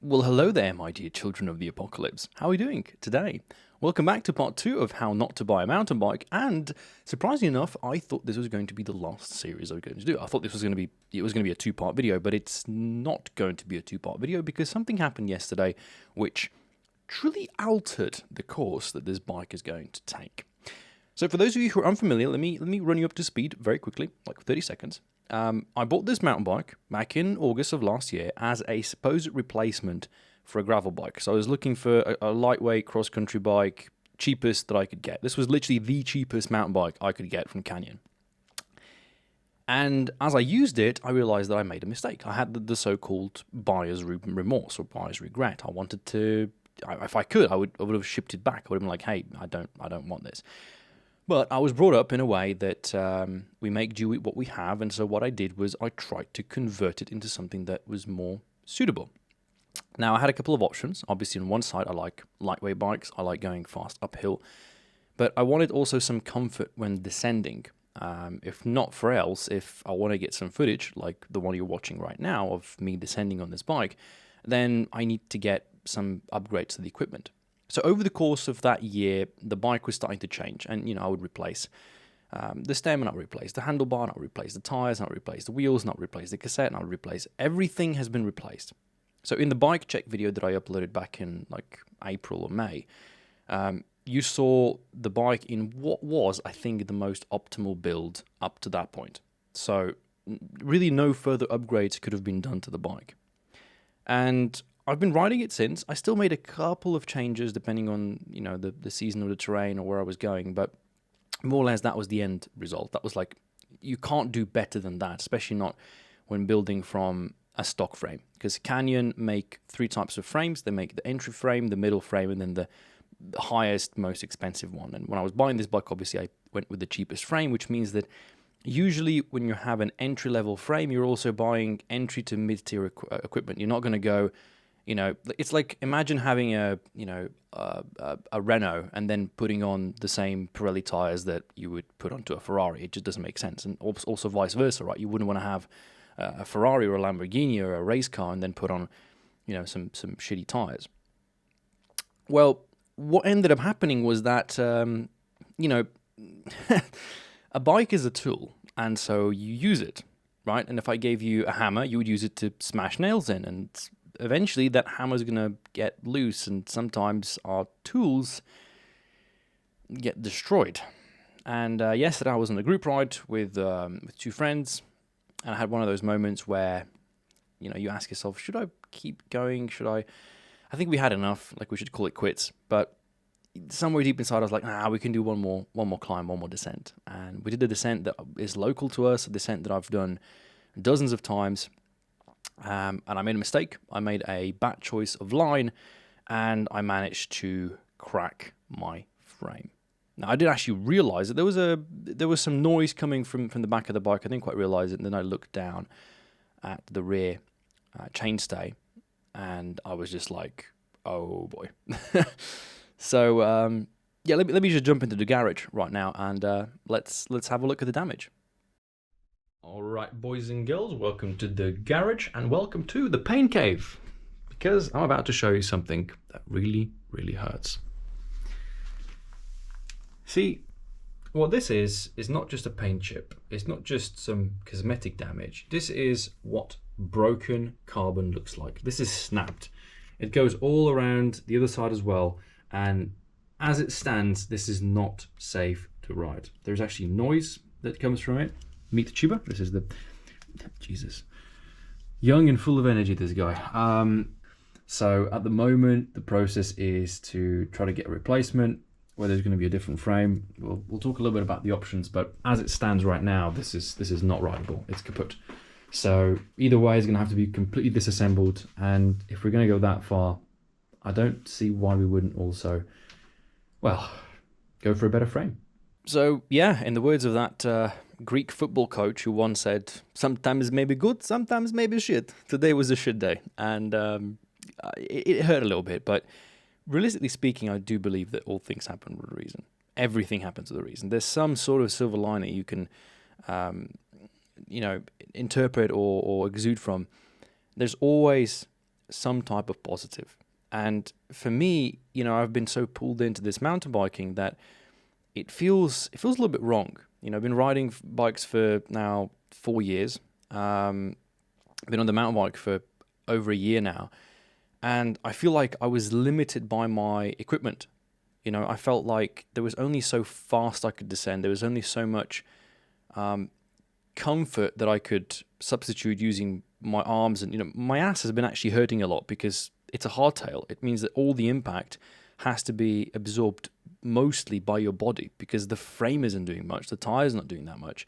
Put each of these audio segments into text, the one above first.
Well, hello there, my dear children of the apocalypse. How are we doing today? Welcome back to part 2 of how not to buy a mountain bike, and surprisingly enough, I thought this was going to be the last series I was going to do. I thought it was going to be a two-part video, but it's not going to be a two-part video because something happened yesterday which truly altered the course that this bike is going to take. So for those of you who are unfamiliar, let me run you up to speed very quickly, like 30 seconds. I bought this mountain bike back in August of last year as a supposed replacement for a gravel bike. So I was looking for a lightweight cross-country bike, cheapest that I could get. This was literally the cheapest mountain bike I could get from Canyon. And as I used it, I realized that I made a mistake. I had the so-called buyer's remorse or buyer's regret. I wanted to, if I could, I would have shipped it back. I would have been like, hey, I don't want this. But I was brought up in a way that we make do with what we have, and so what I did was I tried to convert it into something that was more suitable. Now, I had a couple of options. Obviously, on one side, I like lightweight bikes. I like going fast uphill. But I wanted also some comfort when descending. If not for else, if I want to get some footage, like the one you're watching right now of me descending on this bike, then I need to get some upgrades to the equipment. So over the course of that year, the bike was starting to change, and I would replace the stem, and I would replace the handlebar, and I would replace the tires, and I would replace the wheels, and I would replace the cassette, and I would replace everything has been replaced. So in the bike check video that I uploaded back in like April or May, you saw the bike in what was, I think, the most optimal build up to that point. So really no further upgrades could have been done to the bike. And I've been riding it since. I still made a couple of changes depending on, the season of the terrain or where I was going, but more or less that was the end result. That was like, you can't do better than that, especially not when building from a stock frame. Because Canyon make 3 types of frames. They make the entry frame, the middle frame, and then the highest, most expensive one. And when I was buying this bike, obviously I went with the cheapest frame, which means that usually when you have an entry-level frame, you're also buying entry to mid-tier equipment. You're not going to go... it's like imagine having a Renault and then putting on the same Pirelli tires that you would put onto a Ferrari. It just doesn't make sense. And also vice versa, right? You wouldn't want to have a Ferrari or a Lamborghini or a race car and then put on, some shitty tires. Well, what ended up happening was that, a bike is a tool, and so you use it, right? And if I gave you a hammer, you would use it to smash nails in, and eventually that hammer's going to get loose, and sometimes our tools get destroyed. And yesterday I was on a group ride with 2 friends, and I had one of those moments where, you ask yourself, should I keep going? I think we had enough, like we should call it quits. But somewhere deep inside I was like, we can do one more climb, one more descent. And we did a descent that is local to us, a descent that I've done dozens of times. And I made a mistake. I made a bad choice of line, and I managed to crack my frame. Now, I did actually realize that there was some noise coming from the back of the bike. I didn't quite realize it, and then I looked down at the rear chainstay, and I was just like, oh boy. So, let me just jump into the garage right now, and let's have a look at the damage. Alright, boys and girls, welcome to the garage and welcome to the pain cave, because I'm about to show you something that really, really hurts. See, what this is not just a paint chip, it's not just some cosmetic damage, this is what broken carbon looks like. This is snapped. It goes all around the other side as well, and as it stands, this is not safe to ride. There's actually noise that comes from it. Meet the tuber. This is the Jesus, young and full of energy. This guy. So at the moment, the process is to try to get a replacement. Whether there's going to be a different frame, we'll talk a little bit about the options. But as it stands right now, this is not rideable. It's kaput. So either way, it's going to have to be completely disassembled. And if we're going to go that far, I don't see why we wouldn't also, go for a better frame. So yeah, in the words of that Greek football coach who once said, sometimes maybe good, sometimes maybe shit. Today was a shit day. And it hurt a little bit, but realistically speaking, I do believe that all things happen for a reason. Everything happens for a reason. There's some sort of silver lining you can, interpret or exude from. There's always some type of positive. And for me, I've been so pulled into this mountain biking that it feels a little bit wrong. I've been riding bikes for now 4 years. I've been on the mountain bike for over a year now, and I feel like I was limited by my equipment. I felt like there was only so fast I could descend. There was only so much comfort that I could substitute using my arms, and my ass has been actually hurting a lot because it's a hardtail. It means that all the impact has to be absorbed mostly by your body because the frame isn't doing much, the tire's not doing that much.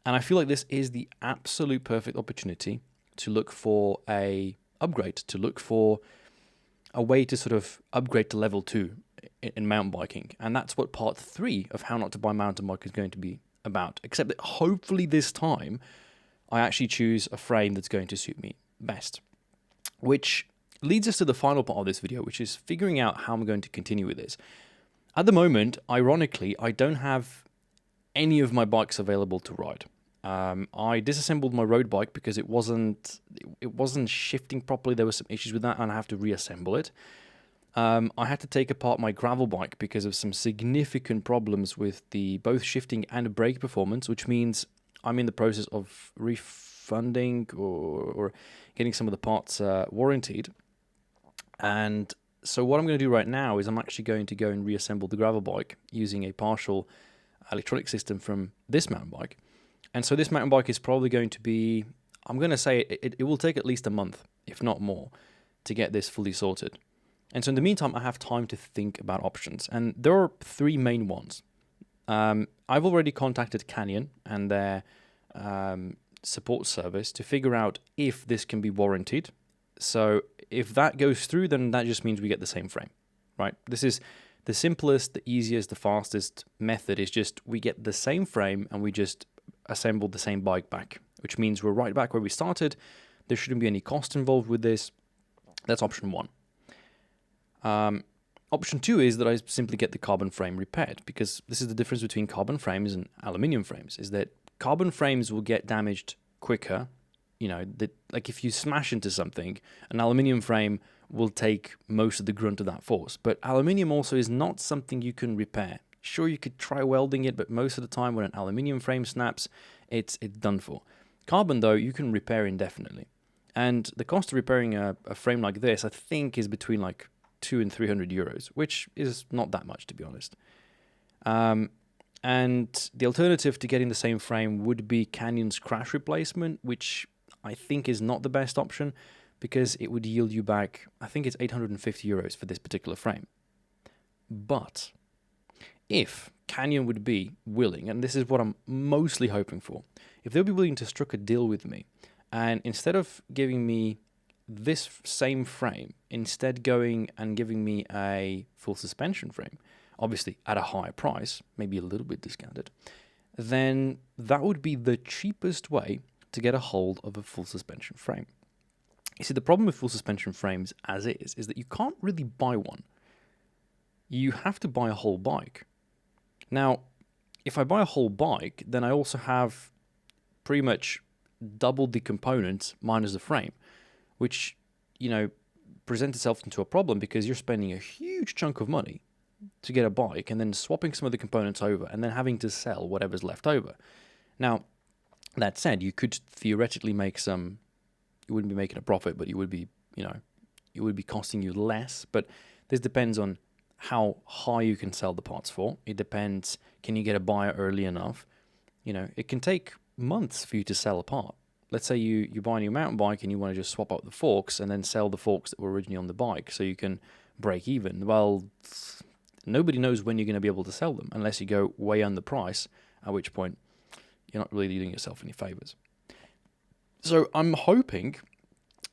And I feel like this is the absolute perfect opportunity to look for a upgrade, to look for a way to sort of upgrade to level 2 in mountain biking. And that's what part 3 of How Not to Buy a Mountain Bike is going to be about. Except that hopefully this time I actually choose a frame that's going to suit me best. Which leads us to the final part of this video, which is figuring out how I'm going to continue with this. At the moment, ironically, I don't have any of my bikes available to ride. I disassembled my road bike because it wasn't shifting properly. There were some issues with that, and I have to reassemble it. I had to take apart my gravel bike because of some significant problems with the both shifting and brake performance, which means I'm in the process of refunding or getting some of the parts warranted. And so what I'm going to do right now is I'm actually going to go and reassemble the gravel bike using a partial electronic system from this mountain bike. And so this mountain bike is probably going to be, I'm going to say it will take at least a month, if not more, to get this fully sorted. And so in the meantime, I have time to think about options. And there are 3 main ones. I've already contacted Canyon and their support service to figure out if this can be warranted. So if that goes through, then that just means we get the same frame, right? This is the simplest, the easiest, the fastest method is just we get the same frame and we just assemble the same bike back, which means we're right back where we started. There shouldn't be any cost involved with this. That's option 1. Option 2 is that I simply get the carbon frame repaired, because this is the difference between carbon frames and aluminium frames, is that carbon frames will get damaged quicker. Like if you smash into something, an aluminium frame will take most of the grunt of that force. But aluminium also is not something you can repair. Sure, you could try welding it, but most of the time when an aluminium frame snaps, it's done for. Carbon, though, you can repair indefinitely. And the cost of repairing a frame like this, I think, is between like 200 and 300 euros, which is not that much, to be honest. And the alternative to getting the same frame would be Canyon's crash replacement, which I think is not the best option because it would yield you back, I think it's 850 euros for this particular frame. But if Canyon would be willing, and this is what I'm mostly hoping for, if they'll be willing to struck a deal with me, and instead of giving me this same frame, instead going and giving me a full suspension frame, obviously at a higher price, maybe a little bit discounted, then that would be the cheapest way to get a hold of a full suspension frame. You see, the problem with full suspension frames as is that you can't really buy one. You have to buy a whole bike. Now, if I buy a whole bike, then I also have pretty much double the components minus the frame, which, presents itself into a problem because you're spending a huge chunk of money to get a bike and then swapping some of the components over and then having to sell whatever's left over. Now, that said, you could theoretically make some, you wouldn't be making a profit, but you would be, it would be costing you less. But this depends on how high you can sell the parts for. It depends, can you get a buyer early enough? It can take months for you to sell a part. Let's say you buy a new mountain bike and you want to just swap out the forks and then sell the forks that were originally on the bike so you can break even. Well, nobody knows when you're going to be able to sell them unless you go way under price, at which point you're not really doing yourself any favors. So I'm hoping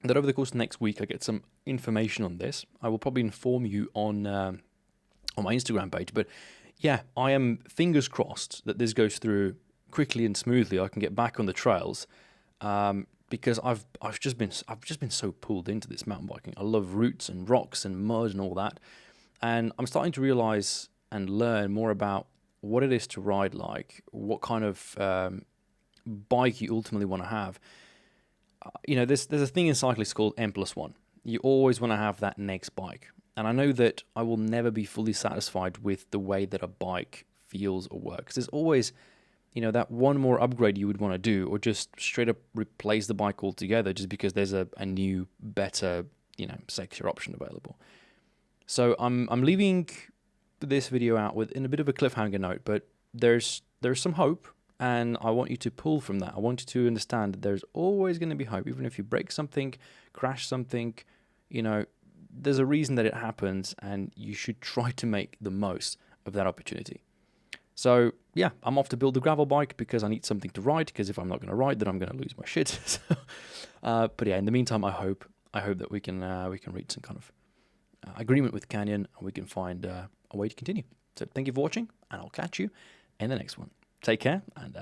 that over the course of next week I get some information on this. I will probably inform you on my Instagram page. But yeah, I am fingers crossed that this goes through quickly and smoothly. I can get back on the trails because I've just been so pulled into this mountain biking. I love roots and rocks and mud and all that, and I'm starting to realize and learn more about what it is to ride like, what kind of bike you ultimately want to have. There's a thing in cyclists called N+1. You always want to have that next bike. And I know that I will never be fully satisfied with the way that a bike feels or works. There's always, that one more upgrade you would want to do, or just straight up replace the bike altogether just because there's a new, better, sexier option available. So I'm leaving this video out in a bit of a cliffhanger note, but there's some hope, and I want you to pull from that. I want you to understand that there's always going to be hope, even if you break something, crash something, there's a reason that it happens, and you should try to make the most of that opportunity. So yeah, I'm off to build the gravel bike because I need something to ride, because if I'm not going to ride, then I'm going to lose my shit. But yeah, in the meantime, I hope that we can reach some kind of agreement with Canyon, and we can find a way to continue. So thank you for watching, and I'll catch you in the next one. Take care, and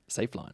safe flying.